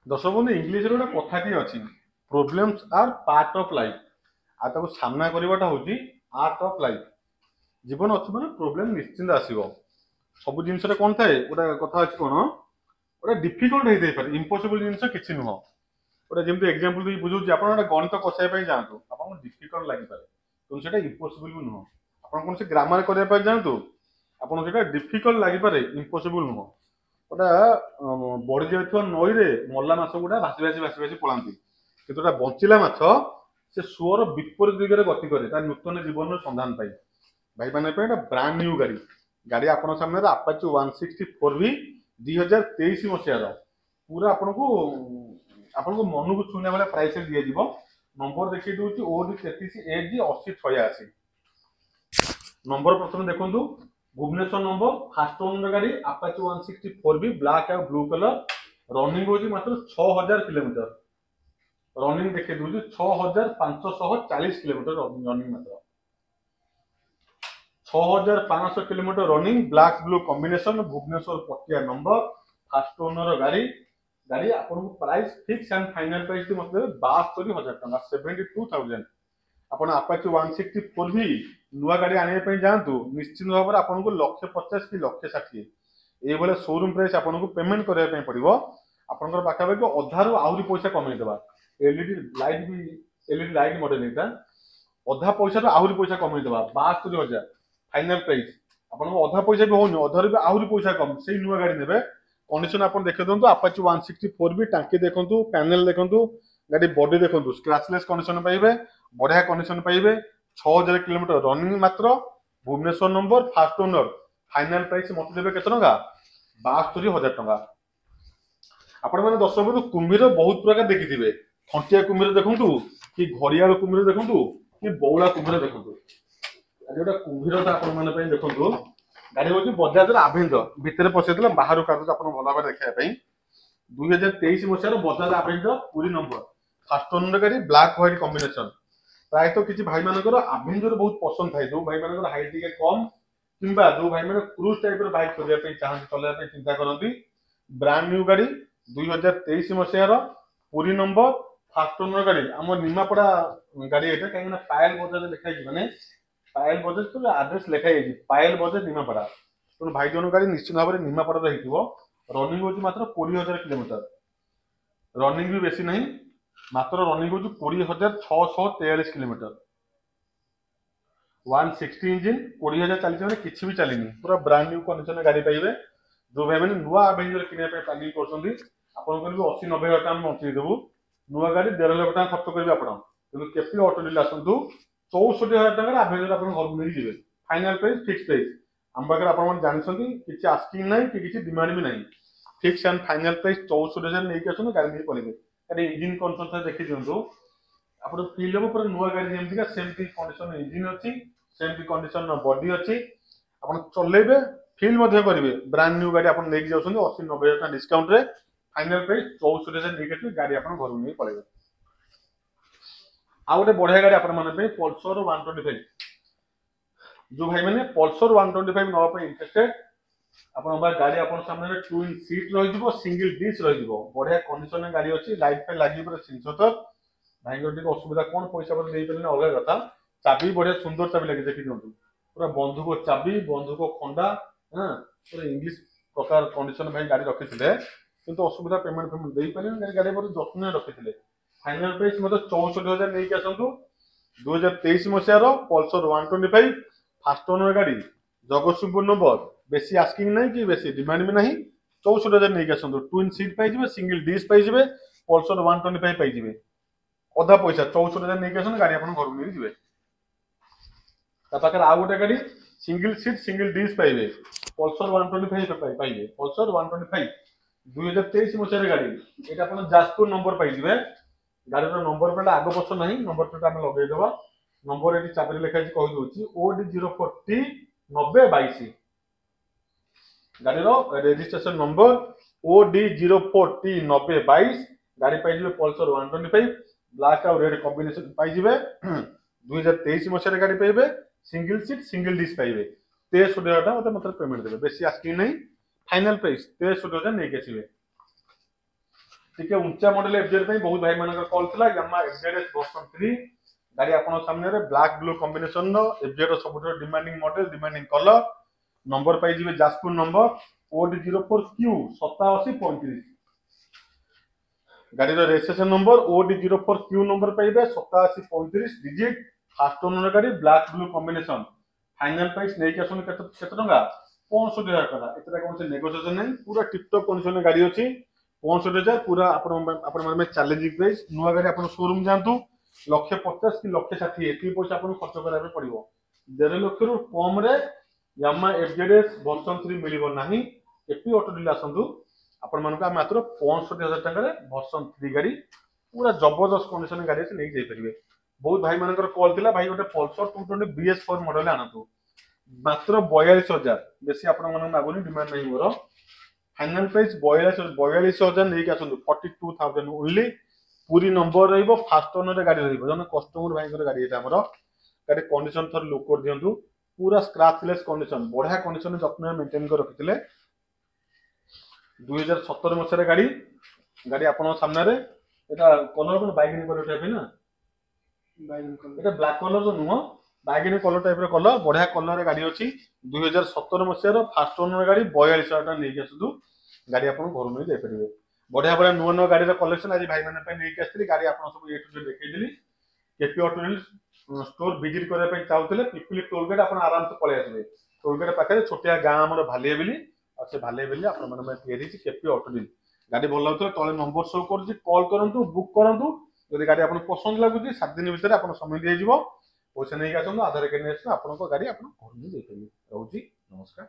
दर्शक बंधु इंग्लीश रे गोटे कथाटी अच्छी problems are part of life आ सामना करवाटा हूँ आर्ट ऑफ लाइफ जीवन अच्छी मैंने प्रोब्लेम निश्चिंत आसो सब जिन कौन थाए गोटे कथा अच्छी कौन गोटे डिफिकल्ट होता है इम्पॉसिबल जिन किसी नुह गोटे जमी एग्जांपल दी बुझे आप गणित कषाई जातु आपको डिफिकल्ट लगे तो से इम्पॉसिबल भी नुह आप कौन से ग्रामर करने जातु आपको डिफिकल्ट लगे इम्पॉसिबल नुह गोटा बढ़ी जाइए नई रे मल्ला माछ गुड़ा भासी भासी भासी भासी पलांती किंतु बंचिला माछ से सुअर विपरीत दिगरे गति करे नूतन जीवन संधान पाई भाई मैंने ब्रांड न्यू गाड़ी गाड़ी आपन सामने आपाची 164V 2023 मसीहार पूरा आपन को मन को छुना भाई प्राइस दि नंबर देखिए दूसरी ओडी 33AG8086 नंबर प्रथम देखो भुवनेश्वर नंबर फास्ट ओनर गाड़ी आपाची 164V ब्लैक और ब्लू कलर रनिंग हो मात्र 6000 किलोमीटर रनिंग देखिए दूसरी 6540 किलोमीटर रनिंग मात्र 6500 kilometre running black blue combination Bhubaneswar Patia number first owner गाड़ी गाड़ी आपको price fix and final price मतलब 72,000 टका 72,000 ଆପଣ ଆପାଚି 164V ନୂଆ ଗାଡ଼ି ଆଣିବା ପାଇଁ ଯାଆନ୍ତୁ ନିଶ୍ଚିତ ଭାବରେ ଆପଣଙ୍କୁ 150 କି 160 ଏଇଭଳିଆ ଶୋରୁମ ପ୍ରାଇସ୍ ଆପଣଙ୍କୁ ପେମେଣ୍ଟ କରିବା ପାଇଁ ପଡ଼ିବ ଆପଣଙ୍କର ପାଖାପାଖି ଅଧାରୁ ଆହୁରି ପଇସା କମେଇଦେବା ଏଲଇଡି ଲାଇଟ୍ ମଡେଲ ଏଇଟା ଅଧା ପଇସାରୁ ଆହୁରି ପଇସା କମେଇଦେବା 72,000 फाइनल प्राइस आपको अधा पैसा भी होनी अधार भी आहरी पैसा कम से नुआ गाड़ी ने कंडीशन आप देखते दिखाँ आपाची 164V टांकी देखो पैनल देखो गाड़ी बॉडी देखो स्क्रैचलेस कंडीशन पाइबे बढ़िया कंडीशन पाइबे 6000 किलोमीटर रनिंग मात्र Bhubaneswar number first owner final price मत देवे केते टका 72,000 टका आपण मैंने दर्शक बंधु कुम्भीर बहुत प्रकार देखिथिबे थंटिया कुम्भीर देखंतु कि घड़ियाल कुम्भीर देखंतु कि बौला कुम्भीर देखंतु जोटा कुम्भीरटा आपण माने पई देखंतु गाड़ी होची बजाज आभेंजर भितर पसेतला बाहर कागज आपण भला भाबे देखिया पई 2023 मसियार बजाज आभेंजर पूरी नंबर फास्ट ओनर गाड़ी ब्लैक व्हाइट कॉम्बिनेशन प्राय तो किसी भाई मानकर आभेंजर बहुत पसंद थाए जो भाई मानकर हाइट टिके कम किंबा जो भाई माने क्रूज टाइप रो बाइक चलिया पे चाहन चलाया पे चिंता करंती ब्रांड न्यू गाड़ी 2023 मसियार पूरी नंबर फास्ट ओनर गाड़ी हम निमापड़ा गाड़ी एटा काहे ना पायल बजाज लिखाई माने पायल बजाज तो आड्रेस लिखाई पायल बजाज निमापड़ा तो भाई जन गाड़ी निश्चित भाव में निमापड़ा रही रनिंग हो मात्र 20,000 किलोमीटर रनिंग भी बेसी नहीं मात्र रनिंग हो 20,643 किलोमीटर 160 इंजिन 20,000 चली किसी भी चलनी पूरा ब्रांड न्यू कंडीशन गाड़ी पाइबे जो भाई मैंने नुआ आभेंजर किनाई प्लानिंग कर 80-90 हजार बंचाई देवु नुआ गाड़ी 1.5 लाख टका खर्च करेंगे आप केपी ऑटो डील आसतु 64,000 टका आभेंजर आप घर नहीं जी फाइनाल प्राइस फिक्स प्राइस आम पाखे आप जानते किसी आस्किंग ना कि डिमांड भी ना फिक्स एंड फाइनाल प्राइस 64,000 नहीं आसतु गाड़ी नहीं पड़े गाड़ी इंजिन कंडीशन देखी दिखाँ आप फिल हम पूरा नुआ गाड़ी जमीका सेमती कंडीशन इंजिन अच्छी सेमती कंडीशन बॉडी अच्छी आप चलेबे फिल करेंगे ब्रांड न्यू गाड़ी आप लेके जाऊँ 80-90 हजार डिस्काउंट रे फाइनाल प्राइस 64,000 नहीं गाड़ी आप घर नहीं पड़े आ गए बढ़िया गाड़ी आप पल्सर 125 जो भाई मैंने पल्सर 125 नापी इंटरेस्टेड आप गाड़ी आप सामने ट्विन सीट रही सिंगल डिश रही बढ़िया कंडीशन गाड़ी अच्छी लाइट फैन लगे पूरा सिंसतर भाई असुविधा कौन पैसा पत्र दे पारे अलग कथा चाबी बढ़िया सुंदर चाबी लगे देखी दिखाँ पूरा बंधुक चाबी बंधुक खंडा हाँ पूरा इंग्लीश प्रकार कंडीशन भाई गाड़ी रखी थे किंतु असुविधा पेमेंट पेमेंट दे पारे गाड़ी बहुत जत्न रखी थे फाइनाल प्राइस मतलब 64,000 नहीं आसतु 2023 मसीहार पल्सर 125 फास्ट ओनर गाड़ी जगतसिंहपुर नंबर बेसी आस्किंग ना कि बेसी डिमांड भी ना 64,000 नहीं आसतु ट्विन सीट पाइबे सिंगल डिश पाइबे पल्सर 125 पाइबे अधा पैसा 64,000 नहीं आसन गाड़ी आप घर नहीं जी पाखे आउ गोटे गाड़ी सिंगल सीट सिंगल डिश पाइबे पल्सर 125 पाइबे पल्सर 125 2023 मसीहार गाड़ी ये आप जाजपुर नंबर पाइबे गाड़ी नंबर प्लेट आग पछ ना नंबर प्लेट आम लगेदेव नंबर ये चाबी लिखाई कहीदे ओडी 040 9022 गाड़ी रेजिस्ट्रेशन नंबर ओडी 040 9022 गाड़ी पाइबे पल्सर 125 ब्लैक और रेड कॉम्बिनेशन पाइबे 2023 मसीहार गाड़ी पाइबे सिंगल सीट सिंगल डिश पाइबे 63,000 मतलब पेमेंट देवे बेसी आस्किंग नहीं फाइनाल प्राइस 63,000 नहीं आसवे टिके उंचा मॉडल एफजेड पे बहुत भाई मानकर कॉल थिला यामा एफजेडएस वर्जन 3 गाड़ी आपन सामने रे ब्लैक ब्लू कॉम्बिनेशन नो एफजेड सबुठ demanding model demanding colour number पाई जिवे जाजपुर नंबर ओडी 04Q 8735 गाड़ी registration number OD 04Q number पाइबे 8735 डिजिट फास्ट ओनर गाड़ी black blue combination final price नहीं के आसन केते टंका 65000 टका एतरा कोन से नेगोशिएशन नहीं पूरा टिप टॉप कंडीशन में गाड़ी अछि 65000 पूरा आपण में चैलेंजिंग प्राइस नुआ गाड़ी आपण शोरूम जानतु 150 कि 160 एती पैसा आपण खर्च करा पे पड़िबो 1.5 लाख रु कम रे यामा एफजेडएस वर्जन 3 मिलिबो नाही एपी ऑटो डील आसंतु आपण मानको मात्र 65000 टका रे वर्जन 3 गाड़ी पूरा जबरदस्त कंडीशन गाड़ी से नहीं जाई परिबे बहुत भाई मानकर कॉल थिला भाई गोटे पल्सर 220 BS4 मॉडल आनतु मात्र 42000 बेसी आपण मन मागुनी डिमांड नहीं मोर फाइनल प्राइस 42000 नहीं के आसंतु 42000 ओनली पूरी नंबर रहइबो फास्ट ओनर गाड़ी रहइबो जने कस्टमर भाई कर गाड़ी एटा हमर गाड़ी कंडीशन थर लुक कर दियंतु पूरा स्क्रैचलेस कंडीशन बढ़िया कंडीशन जत्न मेंटेन कर रखितले 2017 मसरे गाड़ी गाड़ी आपण सामने रे एटा कलर को बाइक कर टाइप है ना এটা ব্ল্যাক কলর ର ନୁହଁ ବାଇଗଣୀ କଲର ଟାଇପ ର କଲର ବଢିଆ କଲର ରେ ଗାଡି ଅଛି 2017 ମସିହାର ଫାଷ୍ଟ ଓନର ଗାଡି 42000 ଟଙ୍କା ନେଇକି ଆସନ୍ତୁ ଗାଡି ଆପଣ ଘରୁ ନେଇ ଯାଇପାରିବେ ବଢିଆ ବଢିଆ ନୂଆ ନୂଆ ଗାଡିର କଲେକ୍ସନ ଆଜି ଭାଇ ମାନଙ୍କ ପାଇଁ ନେଇକି ଆସିଥିଲି ଗାଡି ଆପଣ ସବୁ ଏ ଟୁ ଜେଡ୍ ଦେଖେଇଥିଲି କେପି ଅଟୋ ଷ୍ଟୋର ଭିଜିଟ କରିବା ପାଇଁ ଚାହୁଥିଲେ ପିପିଲି ଟୋଲ ଗେଟ୍ ଆପଣ ଆରାମସେ ପଳେଇ ଆସିବେ ଟୋଲ ଗେଟ୍ ପାଖରେ ଛୋଟିଆ ଗାଁ ଆମର ଭାଲିଏ ବୋଲି ଆଉ ସେ ଭାଲିଏ ବୋଲି ଆପଣ ମାନଙ୍କ ପାଇଁ ତିଆରି ହେଇଛି କେପି ଅଟୋ ଡିଲ୍ ଗାଡି ଭଲ ଲାଗୁଥିଲା ତଳେ ନମ୍ବର ଶୋ କରୁଛି କଲ୍ କରନ୍ତୁ ବୁକ୍ କରନ୍ତୁ যদি গাড়ি আপনার পছন্দ লাগুଛି 7 দিন ভিতরে আপনার সময় দিয়ে পয়সা নেই আসুন আধার কার্ড নিয়ে আসুন আপনার গাড়ি আপনার ঘর নিয়ে যাই রହୁଛି নমস্কার।